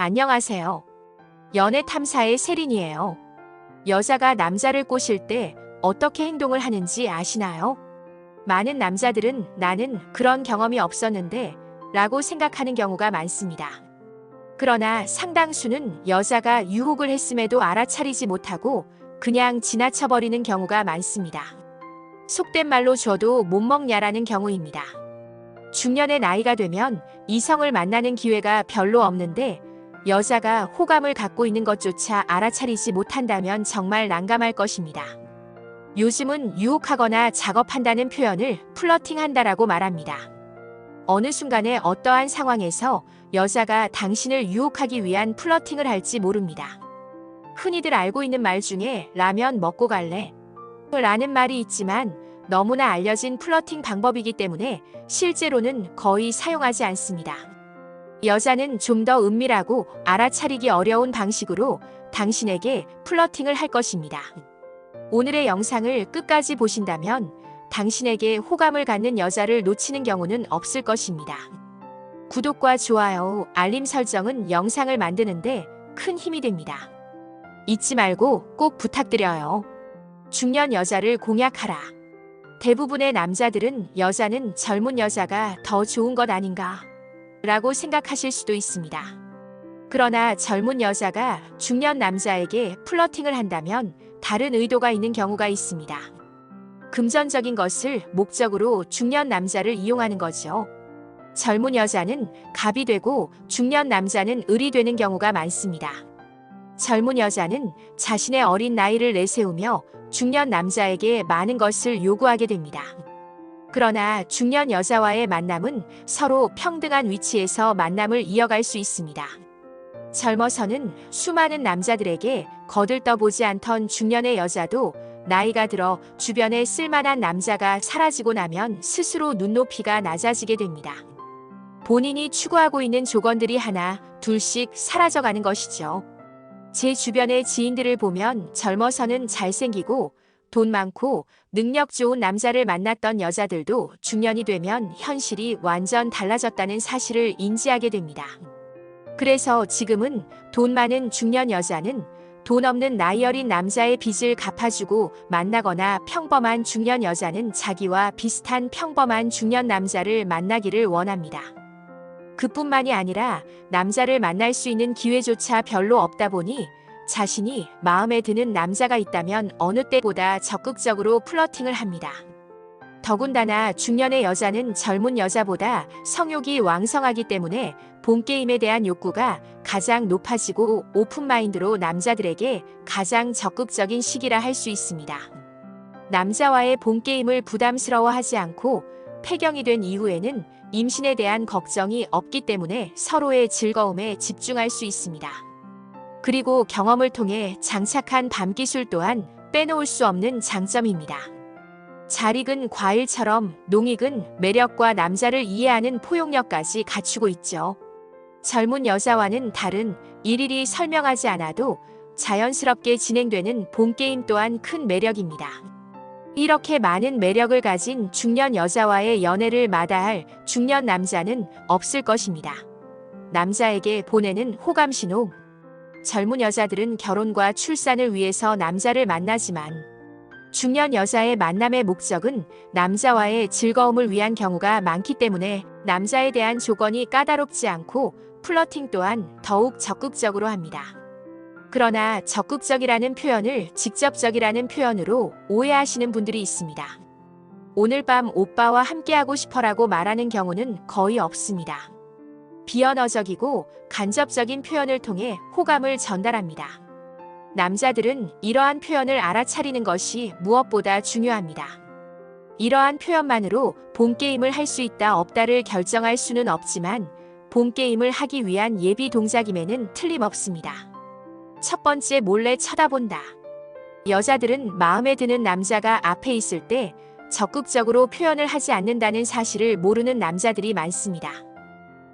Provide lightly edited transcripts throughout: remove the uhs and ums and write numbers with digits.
안녕하세요. 연애 탐사의 세린이에요. 여자가 남자를 꼬실 때 어떻게 행동을 하는지 아시나요? 많은 남자들은 나는 그런 경험이 없었는데 라고 생각하는 경우가 많습니다. 그러나 상당수는 여자가 유혹을 했음에도 알아차리지 못하고 그냥 지나쳐버리는 경우가 많습니다. 속된 말로 줘도 못 먹냐라는 경우입니다. 중년의 나이가 되면 이성을 만나는 기회가 별로 없는데 여자가 호감을 갖고 있는 것조차 알아차리지 못한다면 정말 난감할 것입니다. 요즘은 유혹하거나 작업한다는 표현을 플러팅한다라고 말합니다. 어느 순간에 어떠한 상황에서 여자가 당신을 유혹하기 위한 플러팅을 할지 모릅니다. 흔히들 알고 있는 말 중에 라면 먹고 갈래? 라는 말이 있지만 너무나 알려진 플러팅 방법이기 때문에 실제로는 거의 사용하지 않습니다. 여자는 좀 더 은밀하고 알아차리기 어려운 방식으로 당신에게 플러팅을 할 것입니다. 오늘의 영상을 끝까지 보신다면 당신에게 호감을 갖는 여자를 놓치는 경우는 없을 것입니다. 구독과 좋아요, 알림 설정은 영상을 만드는데 큰 힘이 됩니다. 잊지 말고 꼭 부탁드려요. 중년 여자를 공략하라. 대부분의 남자들은 여자는 젊은 여자가 더 좋은 것 아닌가 라고 생각하실 수도 있습니다. 그러나 젊은 여자가 중년 남자에게 플러팅을 한다면 다른 의도가 있는 경우가 있습니다. 금전적인 것을 목적으로 중년 남자를 이용하는 거죠. 젊은 여자는 갑이 되고 중년 남자는 을이 되는 경우가 많습니다. 젊은 여자는 자신의 어린 나이를 내세우며 중년 남자에게 많은 것을 요구하게 됩니다. 그러나 중년 여자와의 만남은 서로 평등한 위치에서 만남을 이어갈 수 있습니다. 젊어서는 수많은 남자들에게 거들떠보지 않던 중년의 여자도 나이가 들어 주변에 쓸만한 남자가 사라지고 나면 스스로 눈높이가 낮아지게 됩니다. 본인이 추구하고 있는 조건들이 하나, 둘씩 사라져가는 것이죠. 제 주변의 지인들을 보면 젊어서는 잘생기고 돈 많고 능력 좋은 남자를 만났던 여자들도 중년이 되면 현실이 완전 달라졌다는 사실을 인지하게 됩니다. 그래서 지금은 돈 많은 중년 여자는 돈 없는 나이 어린 남자의 빚을 갚아주고 만나거나 평범한 중년 여자는 자기와 비슷한 평범한 중년 남자를 만나기를 원합니다. 그뿐만이 아니라 남자를 만날 수 있는 기회조차 별로 없다 보니 자신이 마음에 드는 남자가 있다면 어느 때보다 적극적으로 플러팅을 합니다. 더군다나 중년의 여자는 젊은 여자보다 성욕이 왕성하기 때문에 본게임에 대한 욕구가 가장 높아지고 오픈마인드로 남자들에게 가장 적극적인 시기라 할 수 있습니다. 남자와의 본게임을 부담스러워하지 않고 폐경이 된 이후에는 임신에 대한 걱정이 없기 때문에 서로의 즐거움에 집중할 수 있습니다. 그리고 경험을 통해 장착한 밤기술 또한 빼놓을 수 없는 장점입니다. 잘 익은 과일처럼 농익은 매력과 남자를 이해하는 포용력까지 갖추고 있죠. 젊은 여자와는 다른 일일이 설명하지 않아도 자연스럽게 진행되는 본게임 또한 큰 매력입니다. 이렇게 많은 매력을 가진 중년 여자와의 연애를 마다할 중년 남자는 없을 것입니다. 남자에게 보내는 호감 신호. 젊은 여자들은 결혼과 출산을 위해서 남자를 만나지만 중년 여자의 만남의 목적은 남자와의 즐거움을 위한 경우가 많기 때문에 남자에 대한 조건이 까다롭지 않고 플러팅 또한 더욱 적극적으로 합니다. 그러나 적극적이라는 표현을 직접적이라는 표현으로 오해하시는 분들이 있습니다. 오늘 밤 오빠와 함께하고 싶어라고 말하는 경우는 거의 없습니다. 비언어적이고 간접적인 표현을 통해 호감을 전달합니다. 남자들은 이러한 표현을 알아차리는 것이 무엇보다 중요합니다. 이러한 표현만으로 본게임을 할 수 있다 없다를 결정할 수는 없지만 본게임을 하기 위한 예비 동작임에는 틀림없습니다. 첫 번째, 몰래 쳐다본다. 여자들은 마음에 드는 남자가 앞에 있을 때 적극적으로 표현을 하지 않는다는 사실을 모르는 남자들이 많습니다.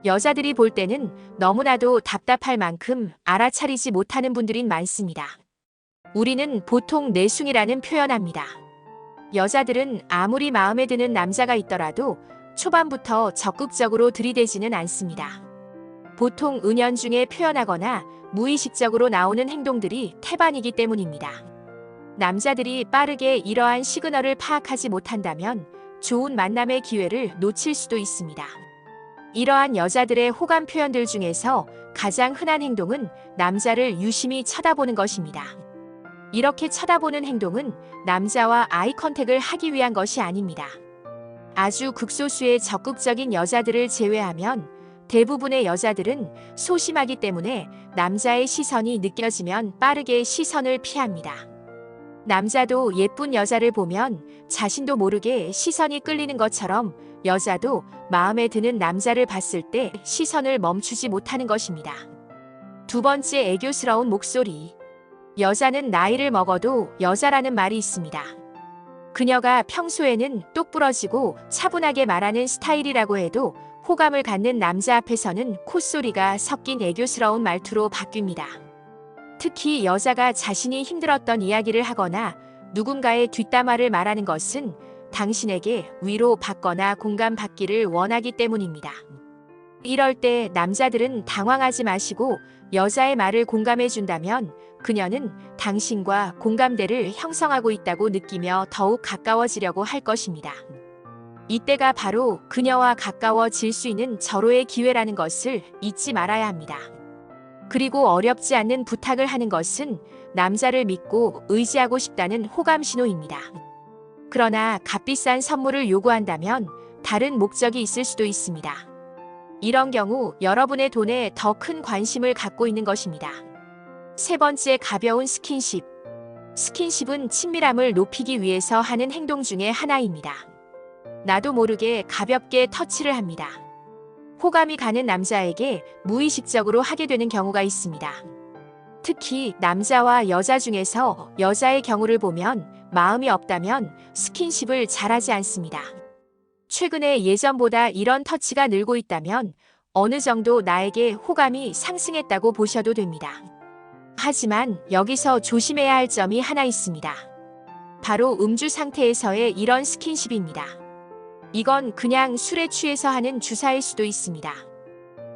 여자들이 볼 때는 너무나도 답답할 만큼 알아차리지 못하는 분들이 많습니다. 우리는 보통 내숭이라는 표현합니다. 여자들은 아무리 마음에 드는 남자가 있더라도 초반부터 적극적으로 들이대지는 않습니다. 보통 은연중에 표현하거나 무의식적으로 나오는 행동들이 태반이기 때문입니다. 남자들이 빠르게 이러한 시그널을 파악하지 못한다면 좋은 만남의 기회를 놓칠 수도 있습니다. 이러한 여자들의 호감 표현들 중에서 가장 흔한 행동은 남자를 유심히 쳐다보는 것입니다. 이렇게 쳐다보는 행동은 남자와 아이 컨택을 하기 위한 것이 아닙니다. 아주 극소수의 적극적인 여자들을 제외하면 대부분의 여자들은 소심하기 때문에 남자의 시선이 느껴지면 빠르게 시선을 피합니다. 남자도 예쁜 여자를 보면 자신도 모르게 시선이 끌리는 것처럼 여자도 마음에 드는 남자를 봤을 때 시선을 멈추지 못하는 것입니다. 두 번째, 애교스러운 목소리. 여자는 나이를 먹어도 여자라는 말이 있습니다. 그녀가 평소에는 똑부러지고 차분하게 말하는 스타일이라고 해도 호감을 갖는 남자 앞에서는 콧소리가 섞인 애교스러운 말투로 바뀝니다. 특히 여자가 자신이 힘들었던 이야기를 하거나 누군가의 뒷담화를 말하는 것은 당신에게 위로받거나 공감받기를 원하기 때문입니다. 이럴 때 남자들은 당황하지 마시고 여자의 말을 공감해준다면 그녀는 당신과 공감대를 형성하고 있다고 느끼며 더욱 가까워지려고 할 것입니다. 이때가 바로 그녀와 가까워질 수 있는 절호의 기회라는 것을 잊지 말아야 합니다. 그리고 어렵지 않는 부탁을 하는 것은 남자를 믿고 의지하고 싶다는 호감 신호입니다. 그러나 값비싼 선물을 요구한다면 다른 목적이 있을 수도 있습니다. 이런 경우 여러분의 돈에 더 큰 관심을 갖고 있는 것입니다. 세 번째, 가벼운 스킨십. 스킨십은 친밀함을 높이기 위해서 하는 행동 중에 하나입니다. 나도 모르게 가볍게 터치를 합니다. 호감이 가는 남자에게 무의식적으로 하게 되는 경우가 있습니다. 특히 남자와 여자 중에서 여자의 경우를 보면 마음이 없다면 스킨십을 잘하지 않습니다. 최근에 예전보다 이런 터치가 늘고 있다면 어느 정도 나에게 호감이 상승했다고 보셔도 됩니다. 하지만 여기서 조심해야 할 점이 하나 있습니다. 바로 음주 상태에서의 이런 스킨십입니다. 이건 그냥 술에 취해서 하는 주사일 수도 있습니다.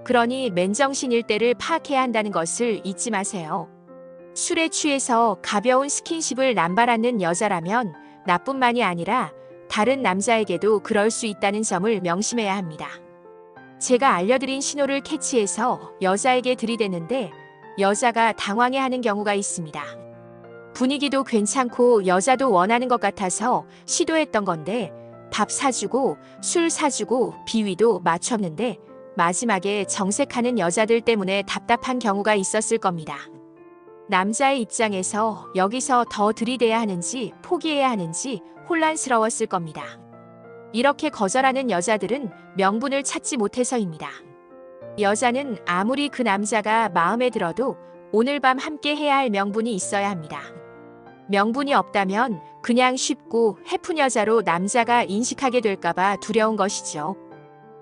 그러니 맨정신일 때를 파악해야 한다는 것을 잊지 마세요. 술에 취해서 가벼운 스킨십을 남발하는 여자라면 나뿐만이 아니라 다른 남자에게도 그럴 수 있다는 점을 명심해야 합니다. 제가 알려드린 신호를 캐치해서 여자에게 들이대는데 여자가 당황해하는 경우가 있습니다. 분위기도 괜찮고 여자도 원하는 것 같아서 시도했던 건데 밥 사주고 술 사주고 비위도 맞췄는데 마지막에 정색하는 여자들 때문에 답답한 경우가 있었을 겁니다. 남자의 입장에서 여기서 더 들이대야 하는지 포기해야 하는지 혼란스러웠을 겁니다. 이렇게 거절하는 여자들은 명분을 찾지 못해서입니다. 여자는 아무리 그 남자가 마음에 들어도 오늘 밤 함께 해야 할 명분이 있어야 합니다. 명분이 없다면 그냥 쉽고 해픈 여자로 남자가 인식하게 될까봐 두려운 것이죠.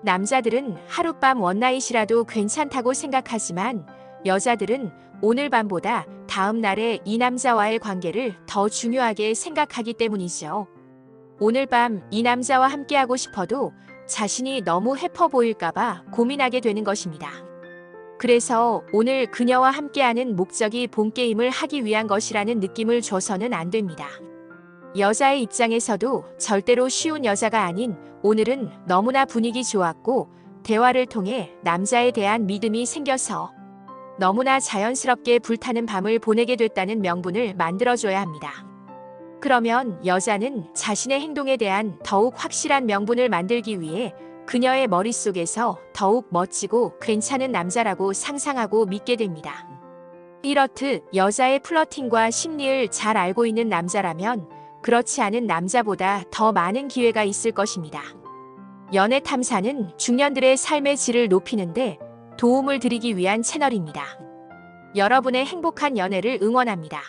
남자들은 하룻밤 원나잇이라도 괜찮다고 생각하지만 여자들은 오늘 밤보다 다음 날에 이 남자와의 관계를 더 중요하게 생각하기 때문이죠. 오늘 밤 이 남자와 함께하고 싶어도 자신이 너무 해퍼 보일까봐 고민하게 되는 것입니다. 그래서 오늘 그녀와 함께하는 목적이 본게임을 하기 위한 것이라는 느낌을 줘서는 안 됩니다. 여자의 입장에서도 절대로 쉬운 여자가 아닌 오늘은 너무나 분위기 좋았고 대화를 통해 남자에 대한 믿음이 생겨서 너무나 자연스럽게 불타는 밤을 보내게 됐다는 명분을 만들어줘야 합니다. 그러면 여자는 자신의 행동에 대한 더욱 확실한 명분을 만들기 위해 그녀의 머릿속에서 더욱 멋지고 괜찮은 남자라고 상상하고 믿게 됩니다. 이렇듯 여자의 플러팅과 심리를 잘 알고 있는 남자라면 그렇지 않은 남자보다 더 많은 기회가 있을 것입니다. 연애 탐사는 중년들의 삶의 질을 높이는데 도움을 드리기 위한 채널입니다. 여러분의 행복한 연애를 응원합니다.